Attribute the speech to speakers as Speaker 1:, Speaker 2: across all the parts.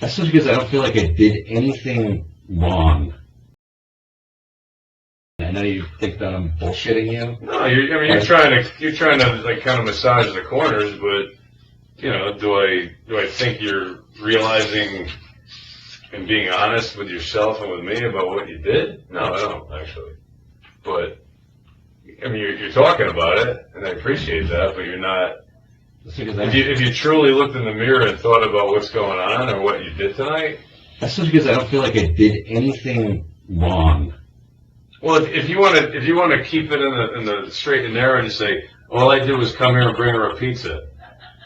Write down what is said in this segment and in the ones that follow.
Speaker 1: That's just because I don't feel like I did anything wrong. I know you think that I'm bullshitting you.
Speaker 2: No, you're trying to like kind of massage the corners, but you know, do I think you're realizing and being honest with yourself and with me about what you did? No, I don't actually. But I mean, you're talking about it, and I appreciate that, but you're not. If you truly looked in the mirror and thought about what's going on or what you did tonight,
Speaker 1: that's just because I don't feel like I did anything wrong.
Speaker 2: Well, if you want to keep it in the straight and narrow and just say, all I did was come here and bring her a pizza.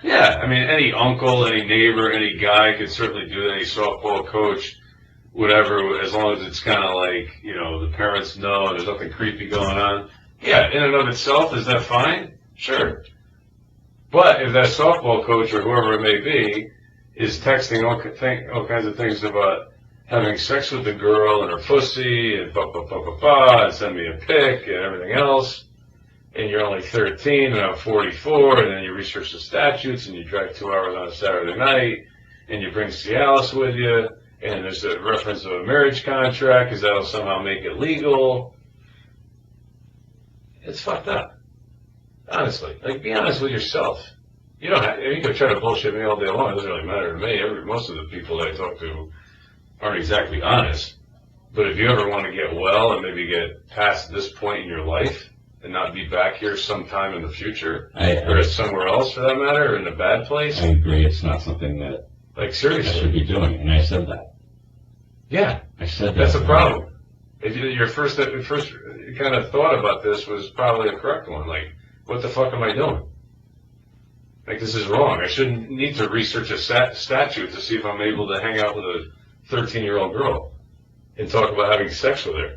Speaker 2: Yeah, I mean, any uncle, any neighbor, any guy could certainly do that. Any softball coach, whatever, as long as it's kind of like, you know, the parents know there's nothing creepy going on. Yeah, in and of itself, is that fine? Sure. But if that softball coach or whoever it may be is texting all kinds of things about having sex with the girl and her pussy and and send me a pic and everything else, and you're only 13 and I'm 44, and then you research the statutes and you drive 2 hours on a Saturday night and you bring Cialis with you, and there's a reference of a marriage contract because that'll somehow make it legal. It's fucked up. Honestly, like, be honest with yourself. You don't have, you can try to bullshit me all day long. It doesn't really matter to me. Most of the people that I talk to aren't exactly honest. But if you ever want to get well and maybe get past this point in your life and not be back here sometime in the future, or somewhere else for that matter, or in a bad place.
Speaker 1: I agree. It's not something that,
Speaker 2: like, seriously,
Speaker 1: I should be doing, and I said that.
Speaker 2: Yeah,
Speaker 1: I said that.
Speaker 2: That's a problem. If your first kind of thought about this was probably a correct one. Like, what the fuck am I doing? Like, this is wrong. I shouldn't need to research a statute to see if I'm able to hang out with a 13-year-old girl and talk about having sex with her.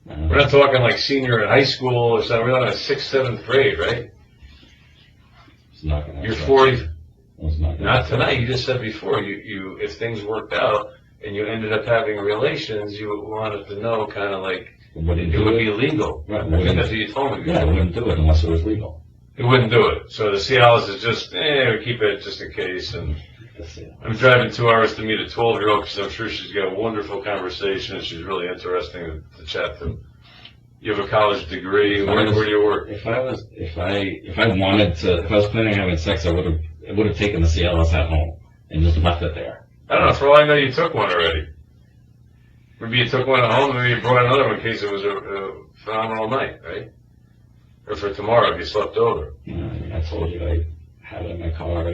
Speaker 2: We're not talking like senior in high school or something. We're not in 6th, 7th grade, right?
Speaker 1: It's not gonna
Speaker 2: You're 40.
Speaker 1: Not
Speaker 2: tonight. You just said before, you if things worked out and you ended up having relations, you wanted to know kind of like it would be legal.
Speaker 1: Right.
Speaker 2: I think that's what you told me.
Speaker 1: Yeah, I wouldn't do it unless it was legal.
Speaker 2: You wouldn't do it. So the Cialis is just, we keep it just in case. And I'm driving 2 hours to meet a 12-year-old because I'm sure she's got a wonderful conversation and she's really interesting to chat to. You have a college degree. Where do you work?
Speaker 1: If I was planning on having sex, I would have taken the Cialis at home and just left it there.
Speaker 2: I don't know. For all I know, you took one already. Maybe you took one at home, and maybe you brought another one in case it was a phenomenal night, right? Or for tomorrow if you slept over.
Speaker 1: You know, I mean, I told you I had it in my car.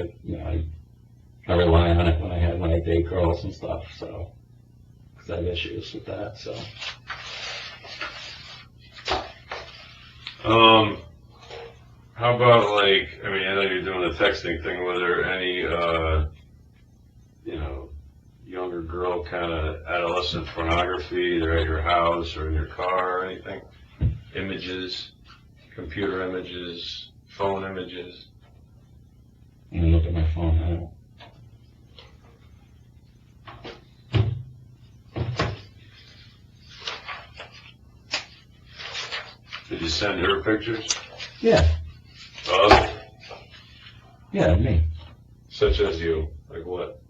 Speaker 1: I rely on it when I date girls and stuff. So, because I have issues with that. So.
Speaker 2: How about, like, I mean, I know you're doing the texting thing. Were there any, younger girl kind of adolescent pornography either at your house or in your car or anything? Images, computer images, phone images?
Speaker 1: I'm gonna look at my phone now.
Speaker 2: Did you send her pictures?
Speaker 1: Yeah. Yeah, me.
Speaker 2: Such as you. Like what?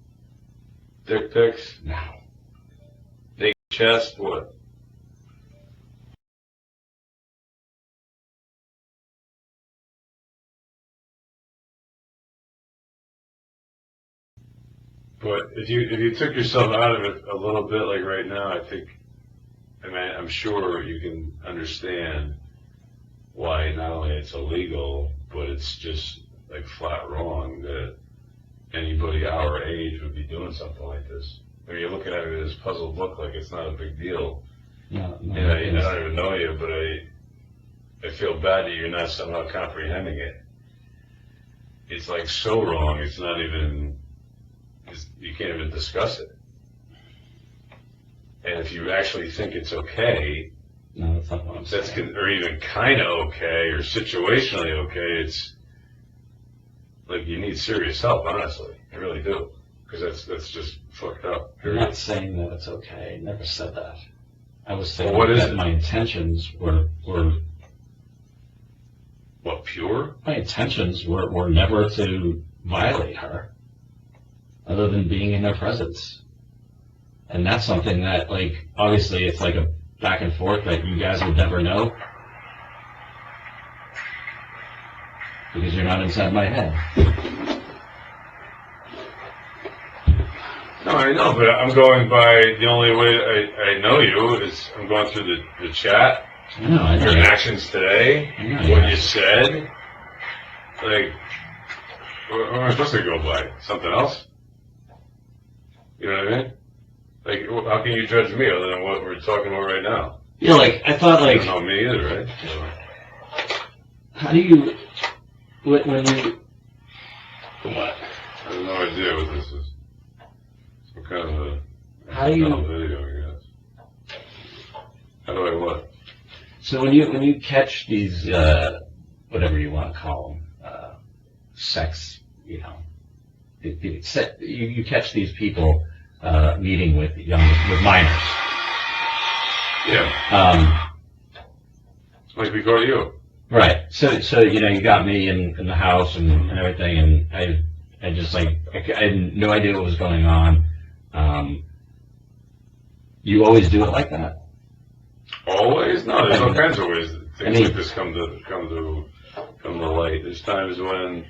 Speaker 2: Dick pics?
Speaker 1: No.
Speaker 2: Naked chest? What? But if you took yourself out of it a little bit, like right now, I'm sure you can understand why not only it's illegal, but it's just like flat wrong that anybody our age would be doing something like this. I mean, you're looking at it as a puzzled look, like it's not a big deal.
Speaker 1: No,
Speaker 2: And I don't even know you, but I feel bad that you're not somehow comprehending it. It's like so wrong. It's not even. You can't even discuss it. And if you actually think it's okay,
Speaker 1: no, that's not what I'm saying.
Speaker 2: Or even kind of okay, or situationally okay, it's like you need serious help, honestly. I really do. Because that's just fucked up.
Speaker 1: I'm not saying that it's okay. I never said that. I was saying
Speaker 2: that
Speaker 1: my intentions were
Speaker 2: what, pure?
Speaker 1: My intentions were never to violate her. other than being in their presence. And that's something that, like, obviously it's like a back and forth that you guys would never know because you're not inside my head.
Speaker 2: No, I know, but I'm going by the only way I know you is I'm going through the chat,
Speaker 1: I know.
Speaker 2: your actions today, what you said. Like, what am I supposed to go by? Something else? You know what I mean? Like, how can you judge me other than what we're talking about right now?
Speaker 1: Yeah, like, I thought, like...
Speaker 2: You don't know me either, right? So.
Speaker 1: How do you... When you... What?
Speaker 2: I have no idea what this is. Some kind of a...
Speaker 1: How do you...
Speaker 2: video, I guess. How do I what?
Speaker 1: So when you catch these, whatever you want to call them, sex, you know, you catch these people meeting with minors.
Speaker 2: Yeah. Like we go to you.
Speaker 1: Right. So you know, you got me in the house and everything, and I just like I had no idea what was going on. You always do it like that?
Speaker 2: Always? No, there's all kinds of ways that things like this come to light. There's times when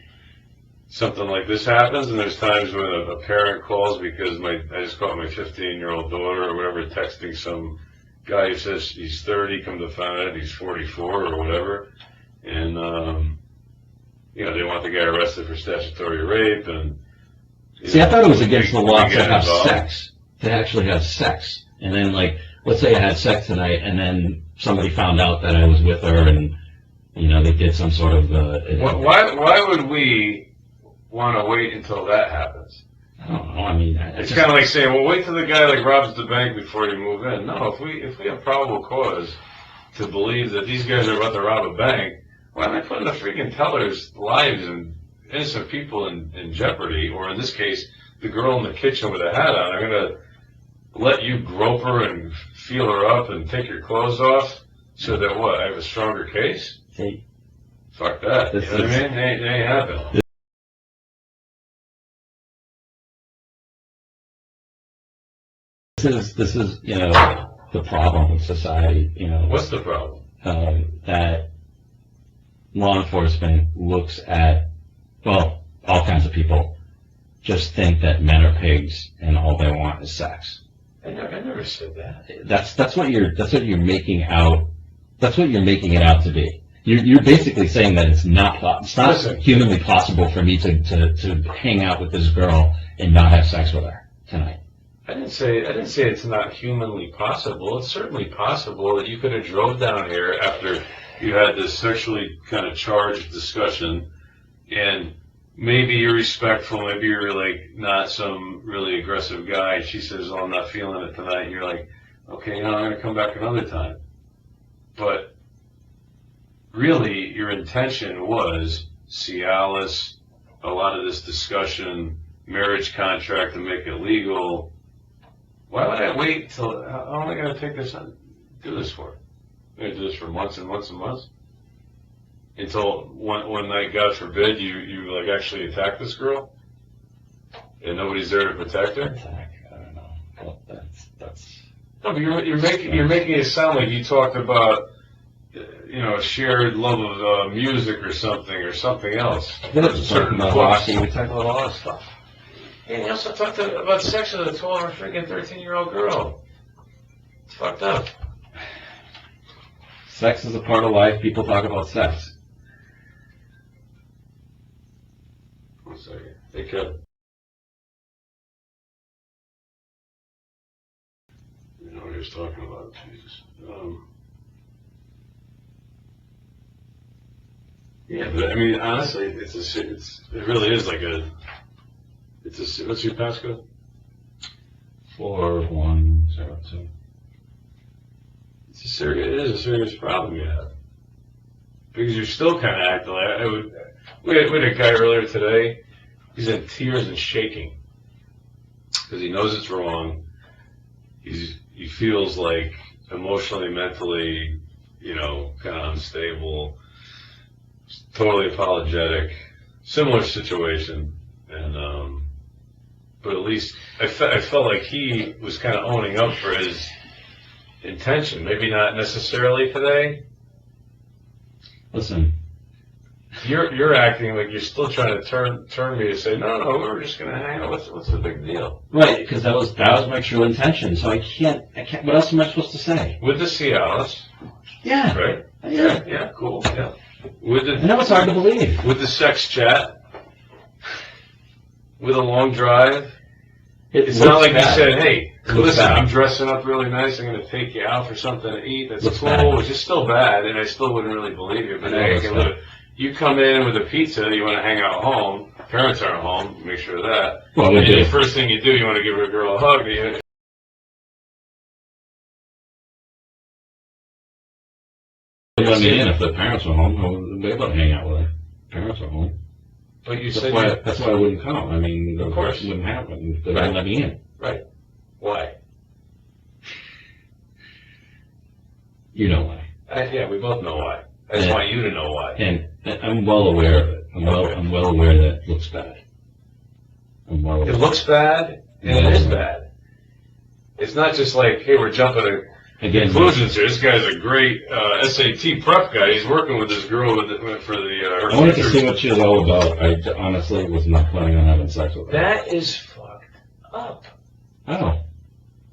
Speaker 2: something like this happens, and there's times when a parent calls because I just caught my 15-year-old daughter or whatever texting some guy who says he's 30, come to find out he's 44 or whatever, and you know, they want the guy arrested for statutory rape. And
Speaker 1: see, I thought it was against the law to have sex, to actually have sex, and then like, let's say I had sex tonight, and then somebody found out that I was with her, and you know, they did some sort of.
Speaker 2: Why would we want to wait until that happens?
Speaker 1: I don't know. I mean,
Speaker 2: it's kind of like saying, well, wait till the guy like robs the bank before you move in. No, if we have probable cause to believe that these guys are about to rob a bank, why am I putting the freaking tellers' lives and innocent people in jeopardy? Or in this case, the girl in the kitchen with a hat on. I'm gonna let you grope her and feel her up and take your clothes off so that what? I have a stronger case?
Speaker 1: See,
Speaker 2: fuck that. You know what I mean? It ain't happening.
Speaker 1: This is, you know, the problem with society, you know.
Speaker 2: What's the problem?
Speaker 1: That law enforcement looks at, well, all kinds of people just think that men are pigs and all they want is sex.
Speaker 2: I never said that.
Speaker 1: That's what you're making out. That's what you're making it out to be. You're basically saying that it's not humanly possible for me to hang out with this girl and not have sex with her tonight.
Speaker 2: I didn't say it's not humanly possible. It's certainly possible that you could have drove down here after you had this sexually kind of charged discussion, and maybe you're respectful, maybe you're like not some really aggressive guy, and she says, oh, I'm not feeling it tonight, and you're like, okay, I'm going to come back another time. But really, your intention was Cialis, a lot of this discussion, marriage contract to make it legal. Why would I wait till, how am I going to take this on, do this for? I'm going to do this for months and months and months? Until one night, God forbid, you like actually attack this girl? And nobody's there to protect her?
Speaker 1: Attack, I don't know. Well, that's.
Speaker 2: No, but you're making it sound like you talked about, you know, shared love of music or something else.
Speaker 1: We talked about hockey, we talked about all that stuff.
Speaker 2: And you also talked about sex with a 12 or freaking 13-year-old girl. It's fucked up.
Speaker 1: Sex is a part of life. People talk about sex.
Speaker 2: One second. Hey, Kevin. You know what he was talking about, Jesus. Yeah, but I mean, honestly, it really is like what's your passcode?
Speaker 1: 4102.
Speaker 2: It is a serious problem you have. Because you're still kind of acting like, we had a guy earlier today, he's in tears and shaking. Because he knows it's wrong. He feels like emotionally, mentally, you know, kind of unstable, totally apologetic, similar situation. And, but at least I felt like he was kind of owning up for his intention. Maybe not necessarily today.
Speaker 1: Listen,
Speaker 2: you're acting like you're still trying to turn me to say, no, we're just going to hang out. What's the big deal?
Speaker 1: right? Because that was my true intention. So I can't. What else am I supposed to say?
Speaker 2: With the Cialis,
Speaker 1: Yeah.
Speaker 2: right?
Speaker 1: Yeah.
Speaker 2: Cool. Yeah. With the,
Speaker 1: I know it's hard to believe.
Speaker 2: with the sex chat, with a long drive. It's not like you said, hey, listen, I'm dressing up really nice. I'm going to take you out for something to eat. That's
Speaker 1: Looks
Speaker 2: cool.
Speaker 1: bad.
Speaker 2: Which is still bad, and I still wouldn't really believe you. But hey, okay, look, you come in with a pizza. You want to hang out home. Parents aren't home. Make sure of that.
Speaker 1: Well,
Speaker 2: And the first thing you do, you want to give a girl a hug.
Speaker 1: They let me in if the parents were home. They let me hang out with her. Parents are home.
Speaker 2: But you
Speaker 1: That's
Speaker 2: said
Speaker 1: why I wouldn't come. I mean,
Speaker 2: Of course.
Speaker 1: it wouldn't happen. They wouldn't let me in.
Speaker 2: right. Why?
Speaker 1: You know why.
Speaker 2: Yeah, we both know why. I just want you to know why.
Speaker 1: And I'm well aware of it. I'm well aware that it looks bad. I'm well aware.
Speaker 2: It looks bad, and it is bad. It's not just like, hey, we're jumping to conclusions here. This guy's a great SAT prep guy. He's working with this girl for the.
Speaker 1: I wanted to see what she was all about. I honestly was not planning on having sex with her.
Speaker 2: That is fucked up.
Speaker 1: Oh.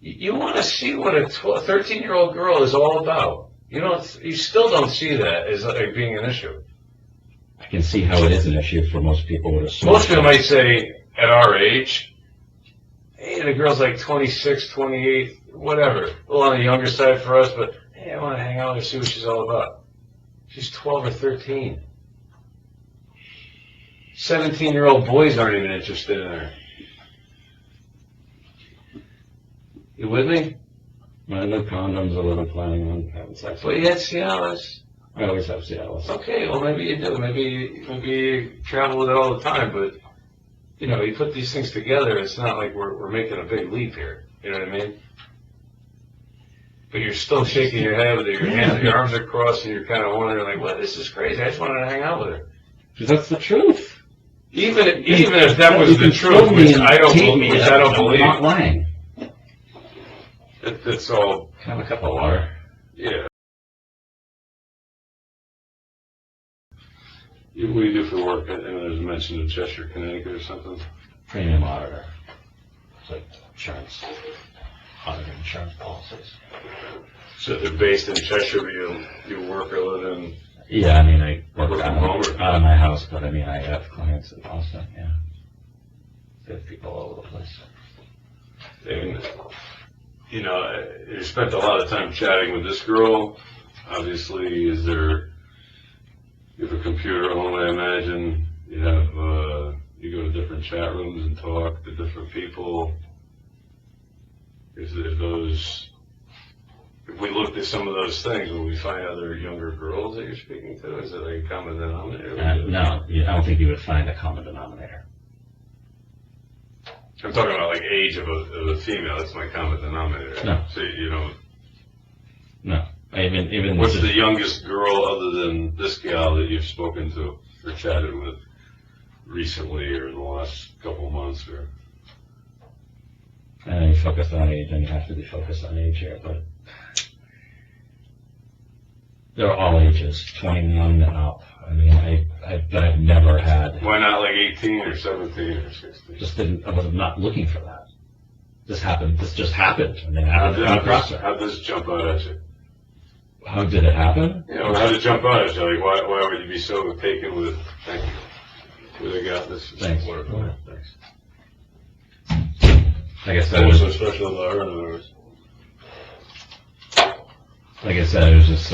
Speaker 2: You want to see what a 13-year-old girl is all about. You still don't see that as like being an issue.
Speaker 1: I can see how it is an issue for most people with a small.
Speaker 2: Most people might say, at our age, hey, the girl's like 26, 28, whatever. A little on the younger side for us, but hey, I want to hang out and see what she's all about. She's 12 or 13. 17-year-old boys aren't even interested in her. You with me?
Speaker 1: I know condoms. I wasn't planning on having sex.
Speaker 2: Well, you had Cialis.
Speaker 1: I always have Cialis.
Speaker 2: Okay, well, maybe you do. Maybe you travel with it all the time, but, you put these things together, it's not like we're making a big leap here. You know what I mean? But you're still shaking your head with your arms are crossed, and you're kind of wondering, like, well, this is crazy. I just wanted to hang out with her.
Speaker 1: Because that's the truth.
Speaker 2: Even if that was the truth, which I don't believe.
Speaker 1: I'm not lying.
Speaker 2: It's all.
Speaker 1: Can I have a cup of water?
Speaker 2: Yeah. What do you do for work? I know there's a mention of Cheshire, Connecticut or something.
Speaker 1: Premium auditor. It's like insurance. Auditor insurance policies.
Speaker 2: So they're based in Cheshire, but you work or live in.
Speaker 1: Yeah, I mean, I work
Speaker 2: Work from
Speaker 1: out
Speaker 2: home or-
Speaker 1: of my house, but I mean, I have clients in Boston, yeah. They have people all over the place.
Speaker 2: And, you spent a lot of time chatting with this girl. Obviously, you have a computer at home, I imagine. You go to different chat rooms and talk to different people. If we looked at some of those things, will we find other younger girls that you're speaking to? Is it like a common denominator?
Speaker 1: No, I don't think you would find a common denominator.
Speaker 2: I'm talking about like age of a female. That's my common denominator.
Speaker 1: No.
Speaker 2: So you don't.
Speaker 1: No. Even
Speaker 2: What's the youngest girl other than this gal that you've spoken to or chatted with recently or in the last couple of months? Or
Speaker 1: you focus on age, and you have to be focused on age here, but they're all ages, 21 and up. I mean, I've never had.
Speaker 2: Why not like 18 or 17 or 16?
Speaker 1: I was not looking for that. This just happened. And then I
Speaker 2: How
Speaker 1: across her.
Speaker 2: did this jump out at you?
Speaker 1: How did it happen?
Speaker 2: How did it jump out at you? Like, why would you be so taken with, thank you. They got this.
Speaker 1: Thanks.
Speaker 2: Wonderful. Thanks.
Speaker 1: Like I said,
Speaker 2: What was so special about her, in other words?
Speaker 1: Like I said, it was just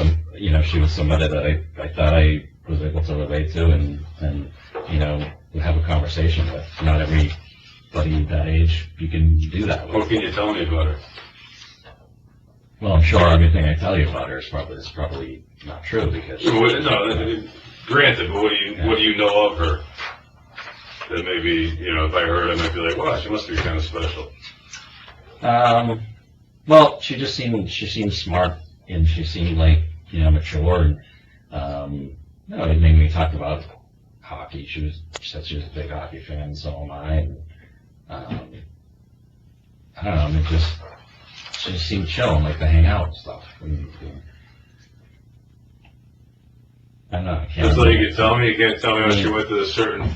Speaker 1: she was somebody that I thought I was able to relate to and have a conversation with. Not everybody that age you can do that with.
Speaker 2: What can you tell me about her?
Speaker 1: Well, I'm sure everything I tell you about her is probably not true because.
Speaker 2: Granted, but what do you know of her? That maybe, if I heard, I might be like, wow, she must be kind of special.
Speaker 1: Well, she seemed smart and she seemed like, mature and, it made me talk about hockey. She said she was a big hockey fan, so am I. I don't know, I mean, she just seemed chill and like to hang out and stuff. I don't know. I can't
Speaker 2: That's what
Speaker 1: remember.
Speaker 2: you can tell me. You can't tell me when she went to a certain,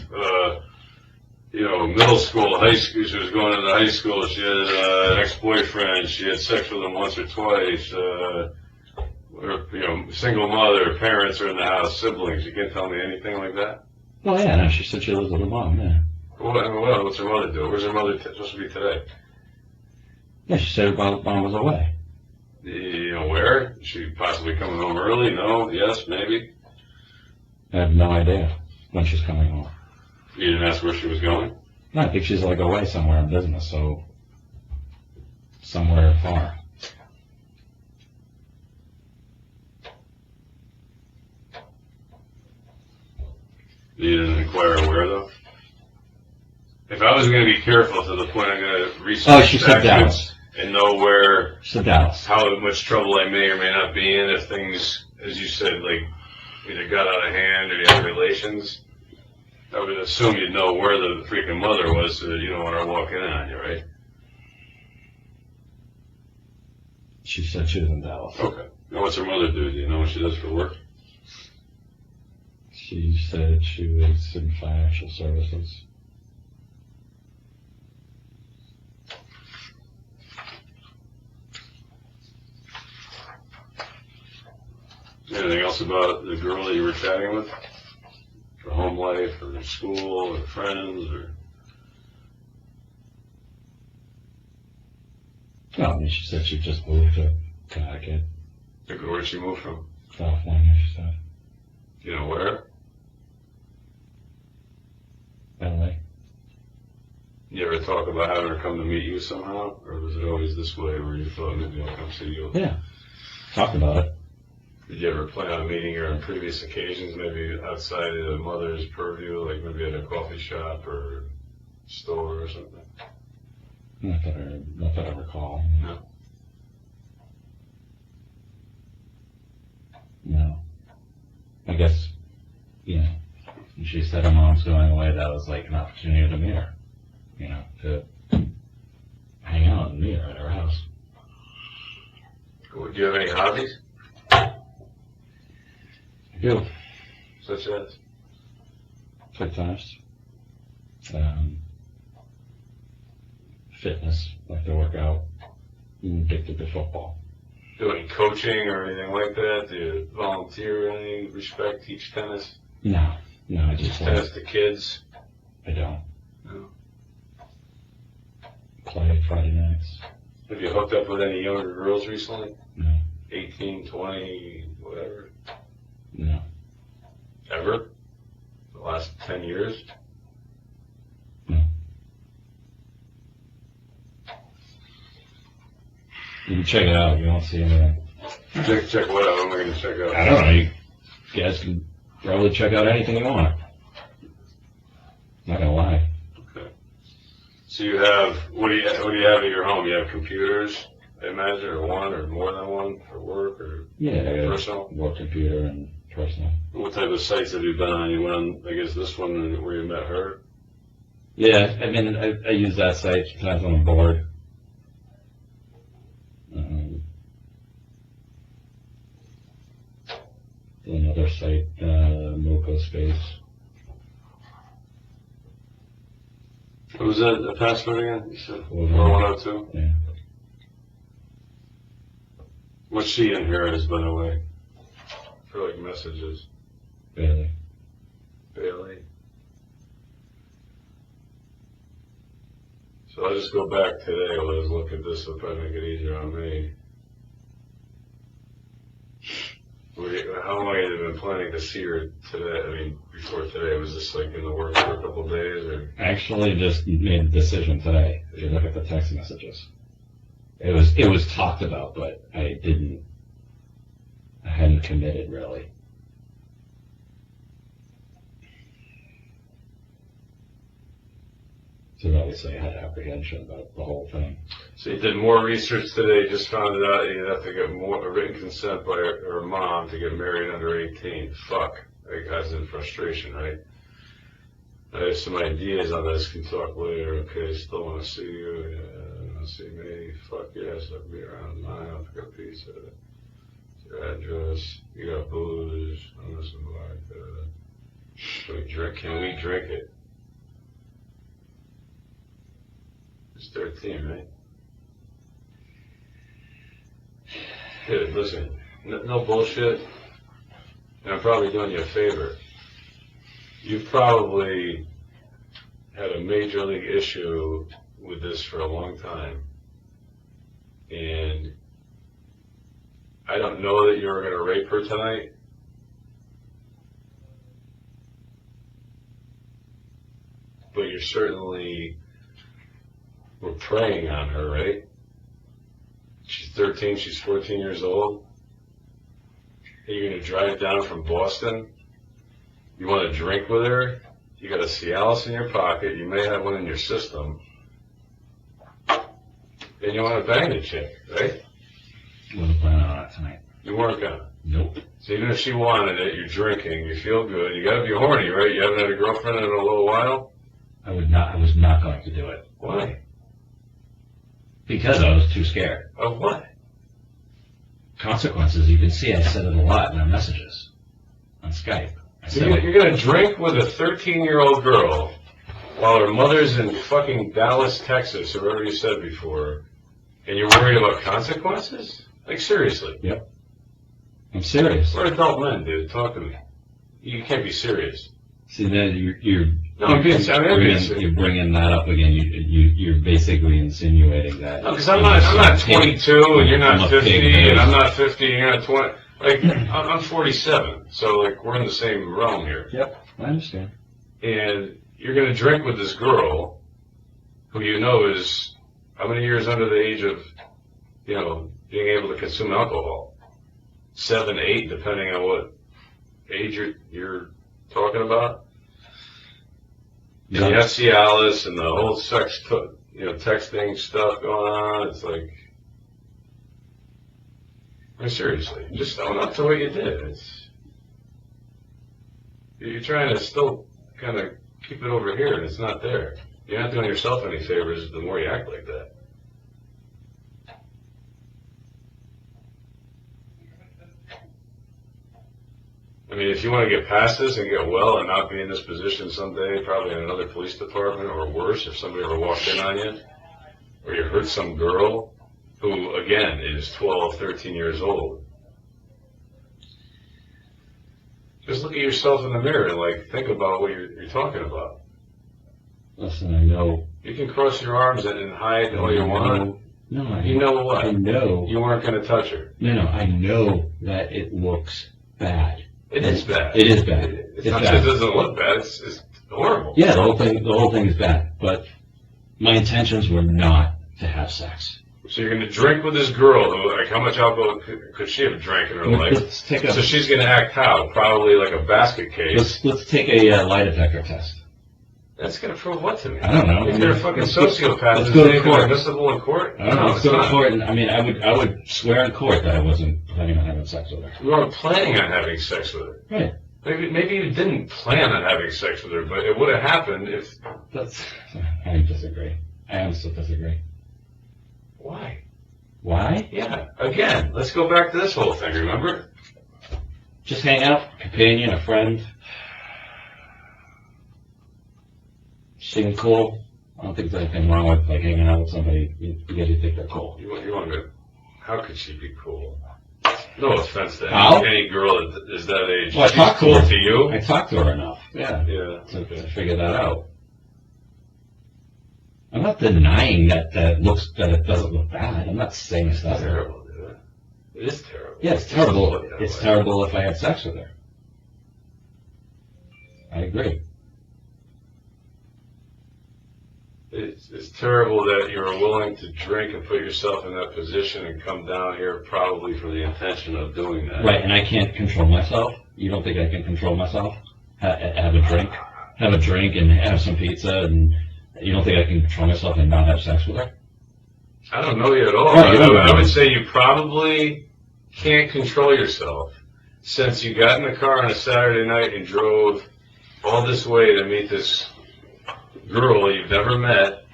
Speaker 2: middle school, high school. She was going into high school. She had an ex-boyfriend. She had sex with him once or twice. Or, single mother, parents are in the house, siblings. You can't tell me anything like that.
Speaker 1: Well, yeah, no, she said she lives with her mom, yeah.
Speaker 2: Well, what's her mother do? Where's her mother supposed to be today?
Speaker 1: Yeah, she said her mom was away.
Speaker 2: You know where? Is she possibly coming home early? No? Yes? Maybe?
Speaker 1: I have no idea when she's coming home.
Speaker 2: You didn't ask where she was going?
Speaker 1: No, I think she's like away somewhere in business, so somewhere far.
Speaker 2: You didn't inquire where, though? If I was going to be careful to the point I'm going to research
Speaker 1: she said Dallas.
Speaker 2: And know where,
Speaker 1: She said Dallas.
Speaker 2: how much trouble I may or may not be in if things, as you said, like either got out of hand or you had relations, I would assume you'd know where the freaking mother was so that you don't want her walking in on you, right?
Speaker 1: She said she was in Dallas.
Speaker 2: Okay. Now what's her mother do? Do you know what she does for work?
Speaker 1: She said she was in financial services.
Speaker 2: Anything else about the girl that you were chatting with? Her home life, or her school, or friends, or...
Speaker 1: No, I mean, she said she just moved to Connecticut,
Speaker 2: Where'd she move from?
Speaker 1: California, she said.
Speaker 2: You know where?
Speaker 1: LA.
Speaker 2: You ever talk about having her come to meet you somehow? Or was it always this way where you thought maybe I'll come see you?
Speaker 1: Yeah. Talked about it.
Speaker 2: Did you ever plan on meeting her on previous occasions, maybe outside of the mother's purview, like maybe at a coffee shop or store or something?
Speaker 1: Not that I recall.
Speaker 2: No.
Speaker 1: No. I guess, when she said her mom's going away, that was like an opportunity to meet her. To hang out and meet her at her house.
Speaker 2: Do you have any hobbies?
Speaker 1: I do.
Speaker 2: Such as?
Speaker 1: Play tennis. Fitness, like to work out. I'm addicted to football.
Speaker 2: Do any coaching or anything like that? Do you volunteer or anything? Respect, teach tennis?
Speaker 1: No, I
Speaker 2: Teach
Speaker 1: just
Speaker 2: tennis to kids?
Speaker 1: I don't.
Speaker 2: No.
Speaker 1: Play Friday nights.
Speaker 2: Have you hooked up with any younger girls recently?
Speaker 1: No.
Speaker 2: 18, 20, whatever?
Speaker 1: No.
Speaker 2: Ever? The last 10 years?
Speaker 1: No. You can check it out. You won't see anything.
Speaker 2: Check what out? What am I going to check out?
Speaker 1: I don't know. You guys can probably check out anything you want. Not gonna lie.
Speaker 2: Okay. So you have, what do you have at your home? You have computers, I imagine, or one or more than one for work or
Speaker 1: Yeah, I got
Speaker 2: personal?
Speaker 1: work computer and personal.
Speaker 2: What type of sites have you been on? You went on, I guess, this one where you met her?
Speaker 1: Yeah, I mean, I use that site sometimes on the board. Another site, Moco Space.
Speaker 2: What was that, the password again? You said
Speaker 1: 4102?
Speaker 2: 4102?
Speaker 1: Yeah.
Speaker 2: What's she in here as, by the way? For like messages.
Speaker 1: Barely.
Speaker 2: Bailey. So I'll just go back today while I was looking at this, it'll probably make it easier on me. How long have you been planning to see her today? I mean, before today, was this like in the works for a couple of days or?
Speaker 1: Actually, just made a decision today. If you look at the text messages, it was talked about, but I hadn't committed really. So obviously I had apprehension about the whole thing.
Speaker 2: So you did more research today, just found it out you'd have to get a written consent by her mom to get married under 18. Fuck. That guy's in frustration, right? I have some ideas on this. Can talk later. Okay, still want to see you. Yeah, want to see me? Fuck yes, I'll be around 9. I'll pick up pizza. Your address. You got booze. I'm listening like can we drink? Can we drink it? It's 13, right? Dude, listen. No bullshit. And I'm probably doing you a favor. You've probably had a major league issue with this for a long time. And I don't know that you were going to rape her tonight. But you certainly were preying on her, right? She's 13, she's 14 years old. And you're going to drive down from Boston. You want to drink with her. You got a Cialis in your pocket. You may have one in your system. And you want to bang the chick, right?
Speaker 1: I wasn't planning on that tonight.
Speaker 2: You weren't gonna.
Speaker 1: Nope.
Speaker 2: So even if she wanted it, you're drinking, you feel good. You got to be horny, right? You haven't had a girlfriend in a little while.
Speaker 1: I was not going to do it.
Speaker 2: Why?
Speaker 1: Because I was too scared.
Speaker 2: Of what?
Speaker 1: Consequences. You can see I said it a lot in our messages on Skype.
Speaker 2: So you're going to drink with a 13-year-old girl while her mother's in fucking Dallas, Texas, or wherever you said before, and you're worried about consequences? Like, seriously.
Speaker 1: Yep. I'm serious.
Speaker 2: We're adult men, dude. Talk to me. You can't be serious.
Speaker 1: See, then you're
Speaker 2: No, I'm being serious.
Speaker 1: you're bringing that up again. You're basically insinuating that.
Speaker 2: No, because I'm not 22 and you're not 50 and I'm not 50 and you're not 20. Like, I'm 47, so like we're in the same realm here.
Speaker 1: Yep, I understand.
Speaker 2: And you're going to drink with this girl who you know is how many years under the age of, you know, being able to consume alcohol? 7, 8, depending on what age you're talking about. And you have Cialis and the whole texting stuff going on. It's like, I mean, seriously, just own up to what you did. You're trying to still kind of keep it over here, and it's not there. You're not doing yourself any favors the more you act like that. I mean, if you want to get past this and get well and not be in this position someday, probably in another police department or worse, if somebody ever walked in on you, or you hurt some girl who, again, is 12, 13 years old, just look at yourself in the mirror and, like, think about what you're talking about.
Speaker 1: Listen, I know.
Speaker 2: You can cross your arms and hide all you want.
Speaker 1: No,
Speaker 2: you know what?
Speaker 1: I know.
Speaker 2: You weren't going to touch her.
Speaker 1: No, I know that it looks bad.
Speaker 2: It is bad.
Speaker 1: It is bad.
Speaker 2: It's not that it doesn't look bad. It's horrible.
Speaker 1: Yeah, the whole thing is bad. But my intentions were not to have sex.
Speaker 2: So you're going to drink with this girl who, like, how much alcohol could she have drank in her life? So she's going to act how? Probably like a basket case.
Speaker 1: Let's take a lie detector test.
Speaker 2: That's going to prove what to me?
Speaker 1: I don't know.
Speaker 2: If they're a fucking sociopath,
Speaker 1: let's go to court.
Speaker 2: Admissible in court?
Speaker 1: I don't know. Let's go to court. And, I mean, I would swear in court that I wasn't planning on having sex with her.
Speaker 2: You weren't planning on having sex with her.
Speaker 1: Right.
Speaker 2: Maybe you didn't plan on having sex with her, but it would have happened if...
Speaker 1: I disagree. I honestly disagree.
Speaker 2: Why?
Speaker 1: Why?
Speaker 2: Yeah. Again, let's go back to this whole thing, remember?
Speaker 1: Just hang out, companion, a friend. Seem cool. I don't think there's anything wrong with, like, hanging out with somebody because you think they're cool.
Speaker 2: You want to... How could she be cool? No offense to any girl that is that age.
Speaker 1: Well,
Speaker 2: she's cool to you.
Speaker 1: I talked to her enough. Yeah. To figure that out. I'm not denying that it doesn't look bad. I'm not saying it's not
Speaker 2: terrible, dude. It is terrible.
Speaker 1: Yeah, it's terrible. It's terrible if I had sex with her. I agree.
Speaker 2: It's terrible that you're willing to drink and put yourself in that position and come down here probably for the intention of doing that.
Speaker 1: Right, and I can't control myself. You don't think I can control myself? Have a drink and have some pizza, and you don't think I can control myself and not have sex with her?
Speaker 2: I don't know you at all.
Speaker 1: Right,
Speaker 2: I would say you probably can't control yourself since you got in the car on a Saturday night and drove all this way to meet this girl you've never met,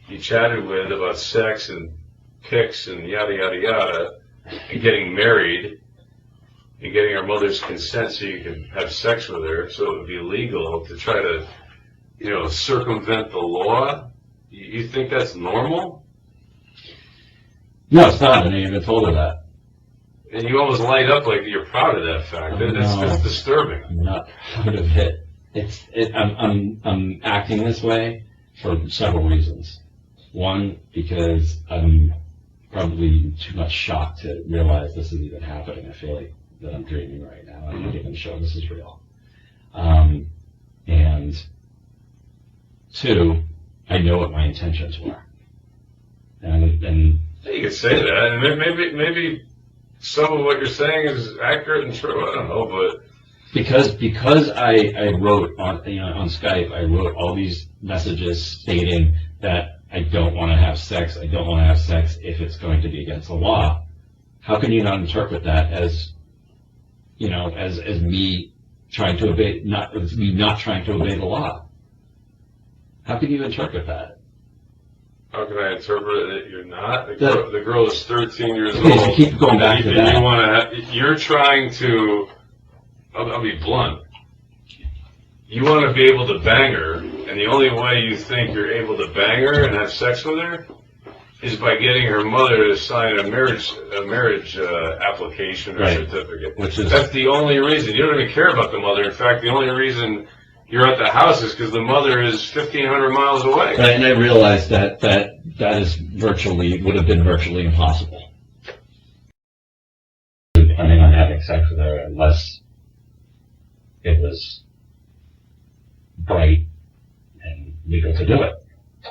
Speaker 2: you chatted with about sex and pics and yada, yada, yada, and getting married, and getting her mother's consent so you can have sex with her, so it would be legal to try to, circumvent the law? You think that's normal?
Speaker 1: No, it's not, and I even told her that.
Speaker 2: And you almost light up like you're proud of that fact. That's disturbing.
Speaker 1: I'm not proud of it. I'm acting this way for several reasons. One, because I'm probably too much shocked to realize this is even happening. I feel like that I'm dreaming right now. I'm not even sure this is real. And two, I know what my intentions were. And
Speaker 2: you could say that, and maybe some of what you're saying is accurate and true. I don't know, but
Speaker 1: because I wrote on Skype, I wrote all these messages stating that I don't want to have sex. I don't want to have sex if it's going to be against the law. How can you not interpret that as me trying to obey, not trying to obey the law? How can you interpret that?
Speaker 2: How can I interpret it that you're not? The girl is 13 years old.
Speaker 1: You keep going back to that.
Speaker 2: You're trying to, I'll be blunt. You want to be able to bang her, and the only way you think you're able to bang her and have sex with her is by getting her mother to sign a marriage application or certificate. That's the only reason. You don't even care about the mother. In fact, the only reason you're at the house is because the mother is 1,500 miles away.
Speaker 1: Right, and I realized that is would have been virtually impossible. Planning on having sex with her unless it was bright and legal to do it.